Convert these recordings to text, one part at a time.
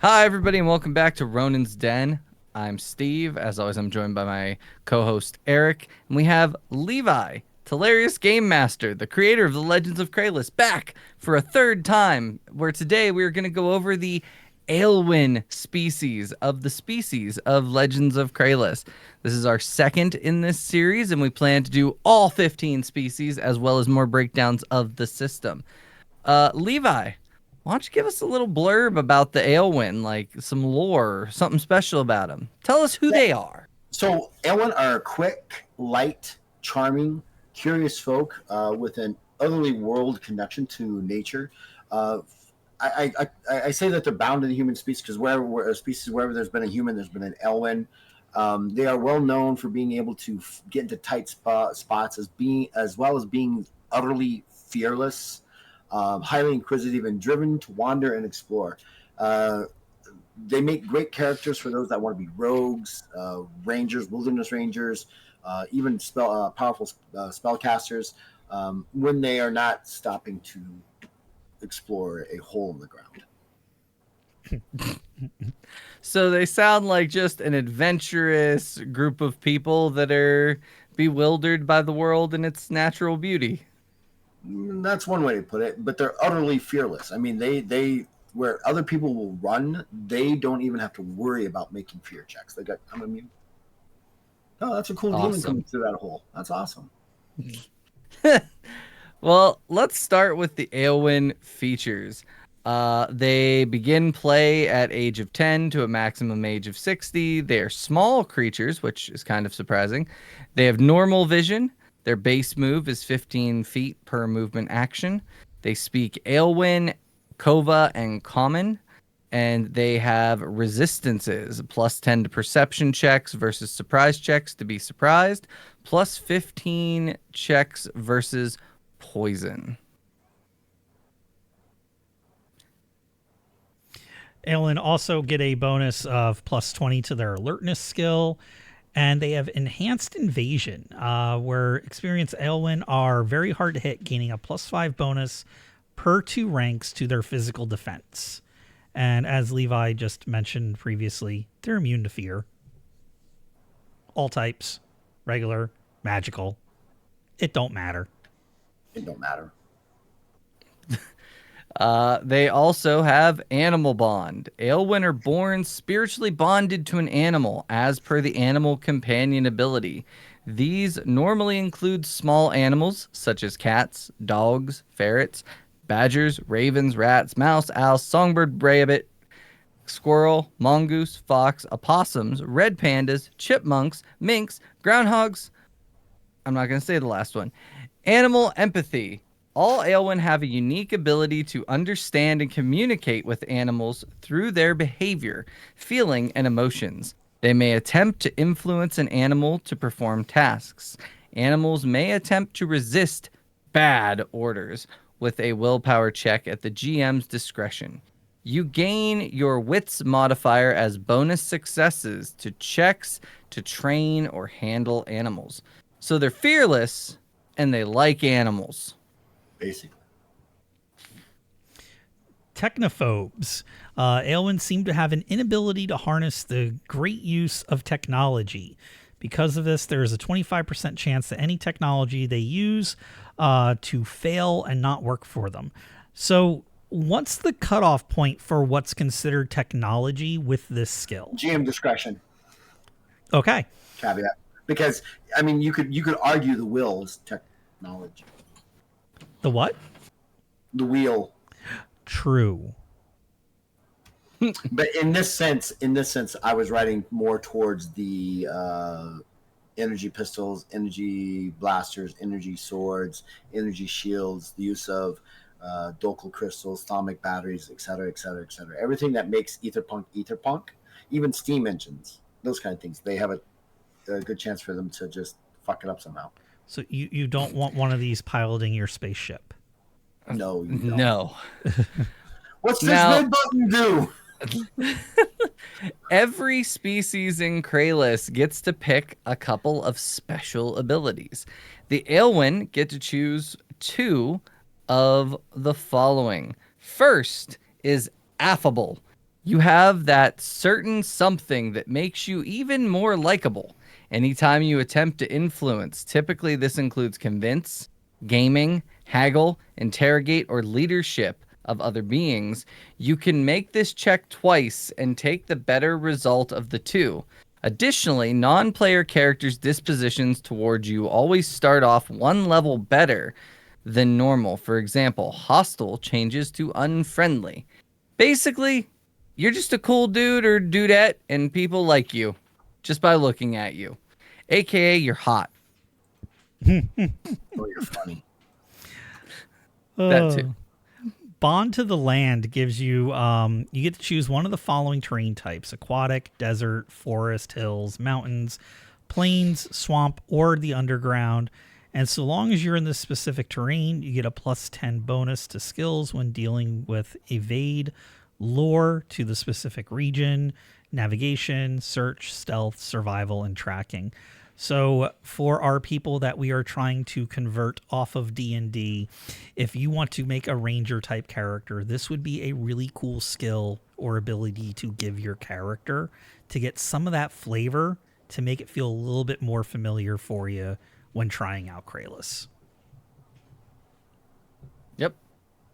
Hi, everybody, and welcome back to Ronin's Den. I'm Steve. As always, I'm joined by my co-host Eric, and we have Levi, Hilarious Game Master, the creator of the Legends of Kralis, back for a third time. Where today we are going to go over the Aelwyn species of Legends of Kralis. This is our second in this series, and we plan to do all 15 species as well as more breakdowns of the system. Levi, why don't you give us a little blurb about the Aelwyn, like some lore, something special about them? Tell us who Yeah. they are. So Aelwyn are quick, light, charming, curious folk with an utterly world connection to nature. Uh, I say that they're bound to the human species because wherever there's been a human, there's been an Aelwyn. They are well known for being able to get into tight spots as well as being utterly fearless, highly inquisitive, and driven to wander and explore. Uh, they make great characters for those that want to be rogues, rangers, wilderness rangers, even powerful spellcasters when they are not stopping to explore a hole in the ground. So they sound like just an adventurous group of people that are bewildered by the world and its natural beauty. That's one way to put it, but they're utterly fearless. I mean, they where other people will run, they don't even have to worry about making fear checks. They got, I'm immune. Oh, that's a cool demon coming Awesome. through that hole. That's awesome. Well, let's start with the Aelwyn features. They begin play at age of 10 to a maximum age of 60. They are small creatures, which is kind of surprising. They have normal vision. Their base move is 15 feet per movement action. They speak Aelwyn, Kova, and Common. And they have resistances, plus 10 to perception checks versus surprise checks to be surprised, plus 15 checks versus poison. Aelwyn also get a bonus of plus 20 to their alertness skill. And they have enhanced invasion, where experienced Aelwyn are very hard to hit, gaining a plus 5 bonus per 2 ranks to their physical defense. And as Levi just mentioned previously, they're immune to fear. All types, regular, magical. It don't matter. It don't matter. They also have animal bond. Aelwyn are born spiritually bonded to an animal, as per the animal companion ability. These normally include small animals such as cats, dogs, ferrets, badgers, ravens, rats, mouse, owls, songbird, rabbit, squirrel, mongoose, fox, opossums, red pandas, chipmunks, minks, groundhogs. I'm not going to say the last one. Animal empathy. All Aelwyn have a unique ability to understand and communicate with animals through their behavior, feeling, and emotions. They may attempt to influence an animal to perform tasks. Animals may attempt to resist bad orders with a willpower check at the GM's discretion. You gain your wits modifier as bonus successes to checks to train or handle animals. So they're fearless and they like animals. Basically. Technophobes. Aelwyn seem to have an inability to harness the great use of technology. Because of this, there is a 25% chance that any technology they use to fail and not work for them. So what's the cutoff point for what's considered technology with this skill? GM discretion. Okay. Caveat. Because I mean you could argue the will is technology. The what? The wheel. True. But in this sense, I was writing more towards the energy pistols, energy blasters, energy swords, energy shields, the use of Docal crystals, atomic batteries, etc., etc., etc. Everything that makes etherpunk, even steam engines, those kind of things. They have a good chance for them to just fuck it up somehow. So you don't want one of these piloting your spaceship. No, you don't. No. What's this Now- red button do? Every species in Kralis gets to pick a couple of special abilities. The Aelwyn get to choose 2 of the following. First is affable. You have that certain something that makes you even more likable. Anytime you attempt to influence, typically this includes convince, gaming, haggle, interrogate, or leadership of other beings, you can make this check twice and take the better result of the two. Additionally, non player characters' dispositions towards you always start off one level better than normal. For example, hostile changes to unfriendly. Basically, you're just a cool dude or dudette, and people like you just by looking at you. AKA, you're hot. Oh, you're funny. That too. Bond to the Land gives you you get to choose one of the following terrain types: aquatic, desert, forest, hills, mountains, plains, swamp, or the underground. And so long as you're in this specific terrain, you get a +10 bonus to skills when dealing with evade, lore to the specific region, navigation, search, stealth, survival, and tracking. So for our people that we are trying to convert off of D&D, if you want to make a ranger type character, this would be a really cool skill or ability to give your character to get some of that flavor to make it feel a little bit more familiar for you when trying out Kralis. Yep.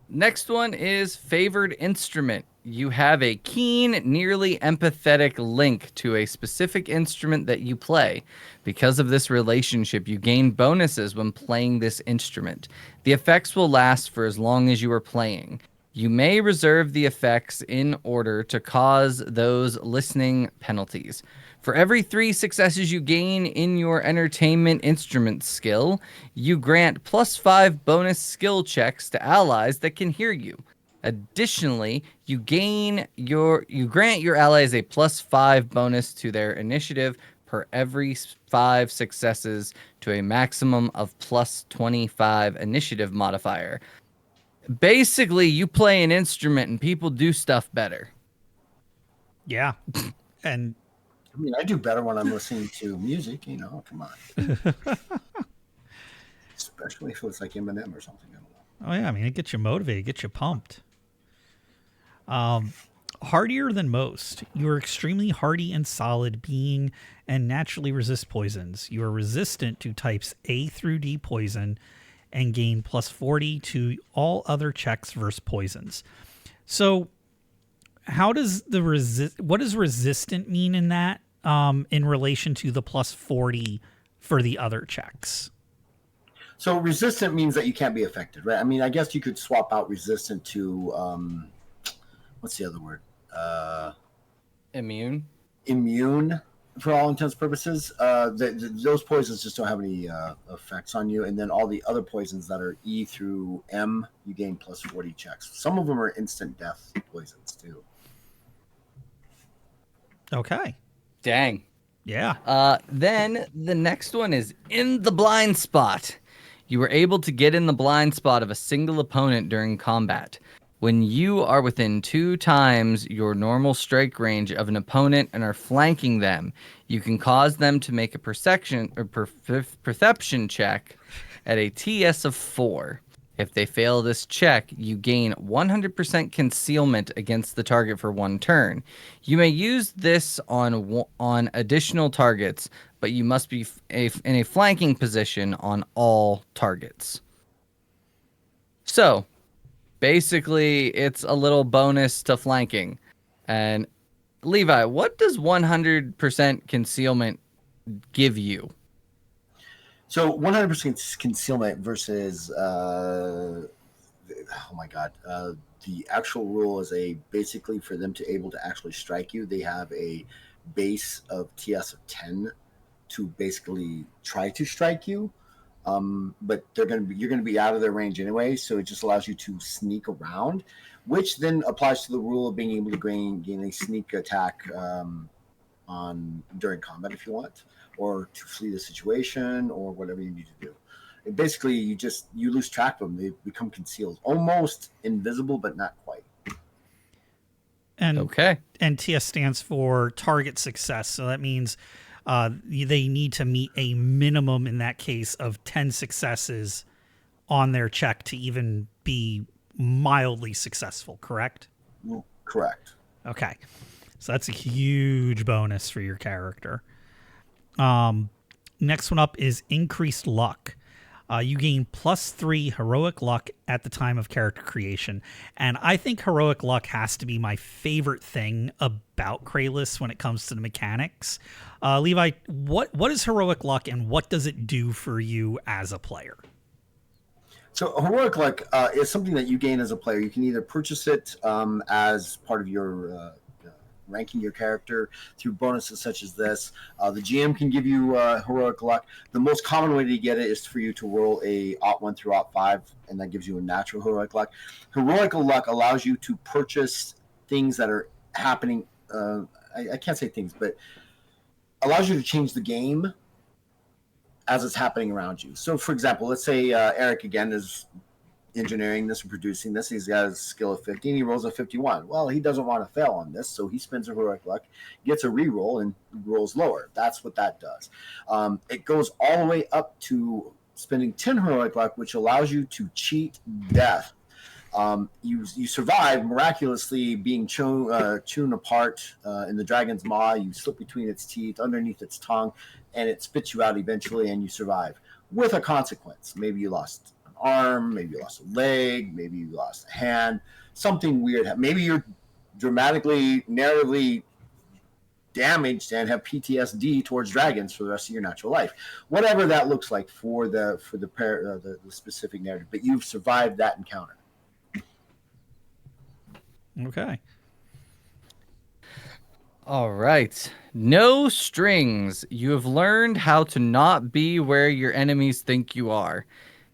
Next one is favored instrument. You have a keen, nearly empathetic link to a specific instrument that you play. Because of this relationship, you gain bonuses when playing this instrument. The effects will last for as long as you are playing. You may reserve the effects in order to cause those listening penalties. For every 3 successes you gain in your entertainment instrument skill, you grant +5 bonus skill checks to allies that can hear you. Additionally, you grant your allies a +5 bonus to their initiative per every 5 successes to a maximum of +25 initiative modifier. Basically, you play an instrument and people do stuff better. Yeah. And I mean, I do better when I'm listening to music. Come on. Especially if it's like Eminem or something. I don't know. oh yeah, I mean it gets you motivated, gets you pumped. Hardier than most. You are extremely hardy and solid being and naturally resist poisons. You are resistant to types A through D poison and gain +40 to all other checks versus poisons. So how does what does resistant mean in that in relation to the +40 for the other checks? So resistant means that you can't be affected, right? I mean, I guess you could swap out resistant to what's the other word? Immune. Immune, for all intents and purposes. Those poisons just don't have any effects on you, and then all the other poisons that are E through M, you gain +40 checks. Some of them are instant death poisons too. Okay. Dang. Yeah. Then the next one is in the blind spot. You were able to get in the blind spot of a single opponent during combat. When you are within 2 times your normal strike range of an opponent and are flanking them, you can cause them to make a perception check at a TS of 4. If they fail this check, you gain 100% concealment against the target for 1 turn. You may use this on additional targets, but you must be in a flanking position on all targets. So, basically, it's a little bonus to flanking. And Levi, what does 100% concealment give you? So 100% concealment versus oh my god, the actual rule is basically for them to able to actually strike you, they have a base of TS of 10 to basically try to strike you. But you're gonna be out of their range anyway, so it just allows you to sneak around, which then applies to the rule of being able to gain a sneak attack on during combat if you want, or to flee the situation, or whatever you need to do. And basically, you lose track of them; they become concealed, almost invisible, but not quite. And Okay. and TS stands for target success. So that means they need to meet a minimum in that case of 10 successes on their check to even be mildly successful, correct? Correct. Okay. So that's a huge bonus for your character. Next one up is increased luck. You gain +3 heroic luck at the time of character creation. And I think heroic luck has to be my favorite thing about Kralis when it comes to the mechanics. Levi, what is heroic luck and what does it do for you as a player? So heroic luck is something that you gain as a player. You can either purchase it as part of your ranking your character through bonuses such as this. The GM can give you heroic luck. The most common way to get it is for you to roll a ot 1 through ot 5, and that gives you a natural heroic luck. Heroic luck allows you to purchase things that are happening. I can't say things, but allows you to change the game as it's happening around you. So, for example, let's say Eric again is engineering this and producing this. He's got a skill of 50 and he rolls a 51. Well, he doesn't want to fail on this, so he spends a heroic luck, gets a reroll, and rolls lower. That's what that does. It goes all the way up to spending 10 heroic luck, which allows you to cheat death. You survive miraculously being chewn apart in the dragon's maw. You slip between its teeth, underneath its tongue, and it spits you out eventually, and you survive with a consequence. Maybe you lost an arm, maybe you lost a leg, maybe you lost a hand, something weird. Maybe you're dramatically, narratively damaged and have PTSD towards dragons for the rest of your natural life. Whatever that looks like for the specific narrative, but you've survived that encounter. Okay. All right. No strings. You have learned how to not be where your enemies think you are.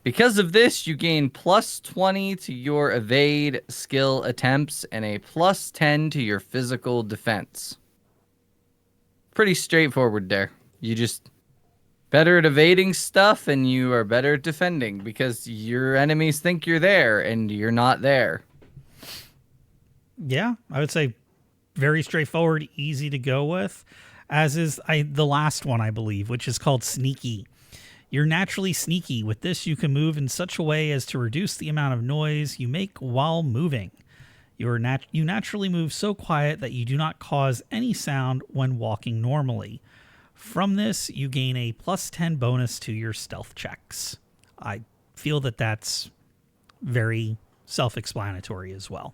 Because of this, you gain +20 to your evade skill attempts and a +10 to your physical defense. Pretty straightforward there. You just better at evading stuff and you are better at defending because your enemies think you're there and you're not there. Yeah, I would say very straightforward, easy to go with, as is the last one, I believe, which is called Sneaky. You're naturally sneaky. With this, you can move in such a way as to reduce the amount of noise you make while moving. You naturally move so quiet that you do not cause any sound when walking normally. From this, you gain a +10 bonus to your stealth checks. I feel that that's very self-explanatory as well.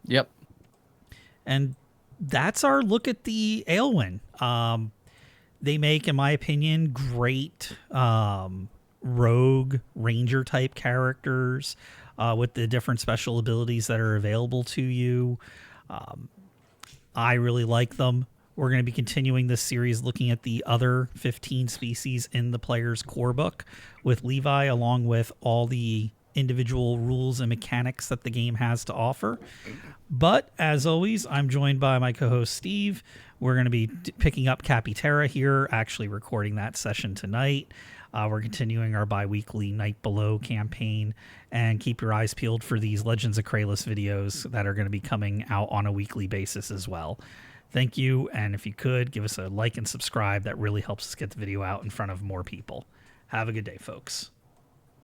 Yep. And that's our look at the Aelwyn. They make, in my opinion, great rogue ranger type characters with the different special abilities that are available to you. I really like them. We're going to be continuing this series looking at the other 15 species in the player's core book with Levi, along with all the individual rules and mechanics that the game has to offer. But as always, I'm joined by my co-host Steve. We're going to be picking up Capiterra here, actually recording that session tonight. We're continuing our bi-weekly Night Below campaign, and keep your eyes peeled for these Legends of Kralis videos that are going to be coming out on a weekly basis as well. Thank you, and if you could, give us a like and subscribe. That really helps us get the video out in front of more people. Have a good day, folks.